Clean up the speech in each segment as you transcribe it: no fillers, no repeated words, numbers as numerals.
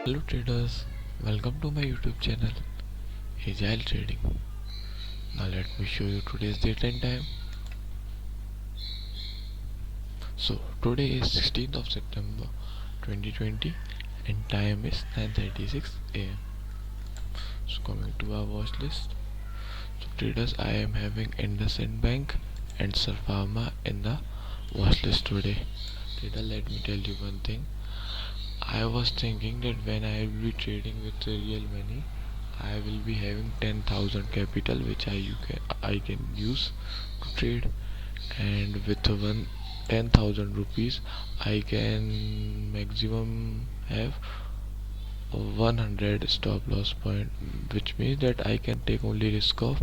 Hello traders, welcome to my YouTube channel Agile Trading. Now let me show you today's date and time. So today is 16th of September 2020 and time is 9:36 am. So coming to our watch list. So traders, I am having IndusInd Bank and Sarfama in the watch list today. Trader, let me tell you one thing. I was thinking that when I will be trading with real money, I will be having 10,000 capital which I can use to trade, and with one 10,000 rupees I can maximum have 100 stop loss point, which means that I can take only risk of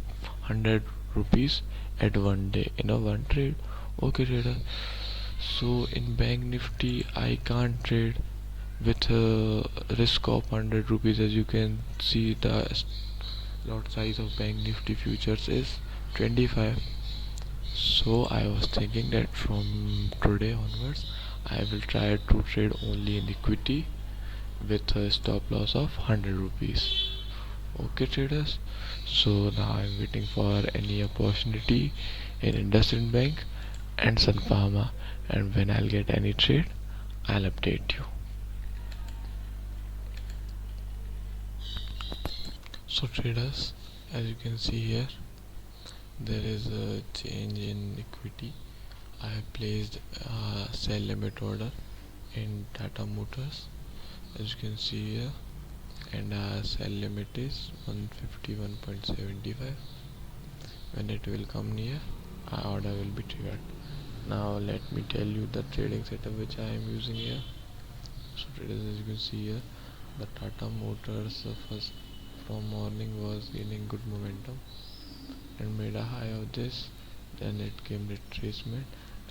100 rupees at one day in a one trade. Okay trader, so in Bank Nifty I can't trade with a risk of 100 rupees. As you can see, the lot size of Bank Nifty futures is 25. So I was thinking that from today onwards I will try to trade only in equity with a stop loss of 100 rupees. Okay traders, so now I'm waiting for any opportunity in IndusInd Bank and Sun Pharma, and when I'll get any trade I'll update you. So traders, as you can see here, there is a change in equity. I have placed a sell limit order in Tata Motors, as you can see here, and our sell limit is 151.75. When it will come near, our order will be triggered. Now let me tell you the trading setup which I am using here. So traders, as you can see here, the Tata Motors first from morning was gaining good momentum and made a high of this, then it came retracement,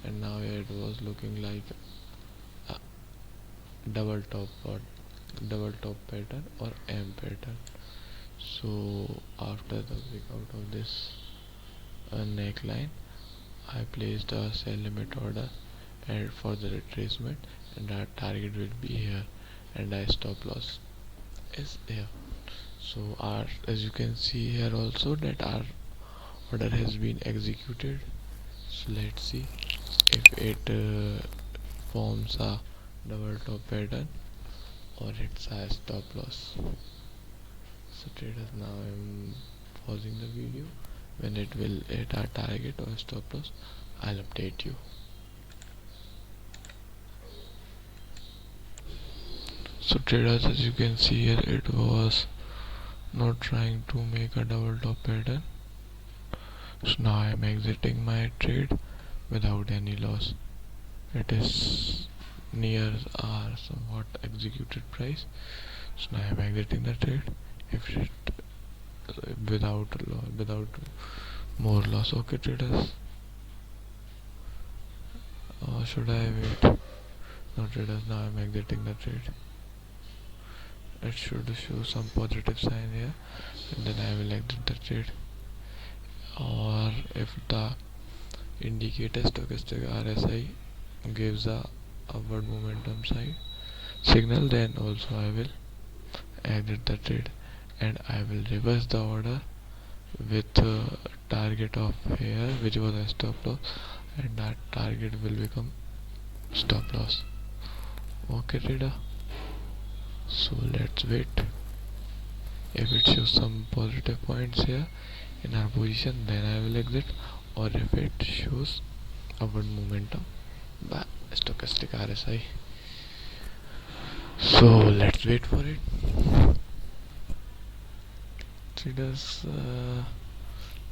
and now it was looking like a double top or double top pattern or M pattern. So after the breakout of this neckline, I placed a sell limit order and for the retracement, and our target will be here and our stop loss is here. So our, as you can see here also, that our order has been executed. So let's see if it forms a double top pattern or it's a stop loss. So traders, now I'm pausing the video. When it will hit our target or stop loss, I'll update you. So traders, as you can see here, it was not trying to make a double top pattern. So now I am exiting my trade without any loss. It is near our somewhat executed price. So now I am exiting the trade if it without more loss. Okay traders, should I wait? No traders, now I am exiting the trade. It should show some positive sign here, and then I will exit the trade. Or if the indicator stochastic RSI gives a upward momentum signal, then also I will exit the trade and I will reverse the order with a target of here which was a stop loss, and that target will become stop loss. Okay trader, so let's wait. If it shows some positive points here in our position, then I will exit, or if it shows upward momentum by stochastic RSI. So let's wait for it. Traders,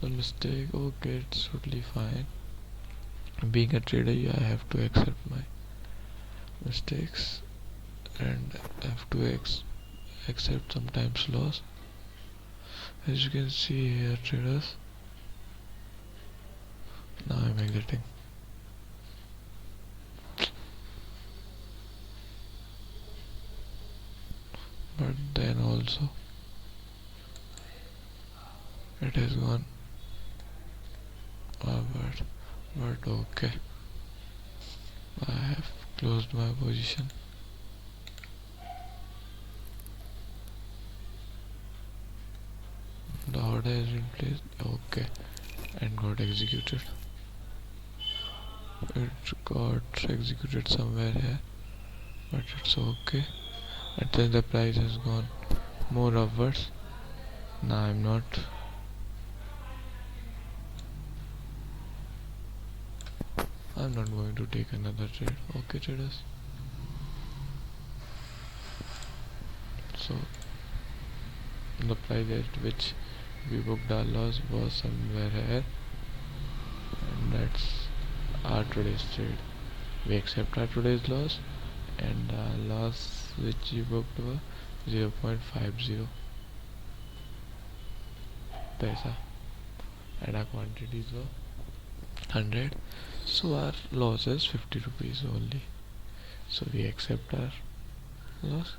the mistake, okay, it's totally fine. Being a trader, I have to accept my mistakes and have to accept sometimes loss. As you can see here traders, now I'm exiting. But then also it has gone forward. But okay, I have closed my position. order has been placed. Okay, and got executed. It got executed somewhere here, but it's okay. And then the price has gone more upwards. Now I'm not going to take another trade. Okay, traders. So the price at which we booked our loss was somewhere here, and that's our today's trade. We accept our today's loss, and our loss which we booked was 0.50 paisa, and our quantities were 100. So our loss is 50 rupees only. So we accept our loss,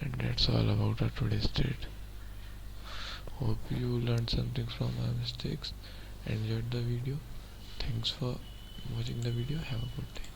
and that's all about our today's trade. Hope you learned something from my mistakes, enjoyed the video. Thanks for watching the video. Have a good day.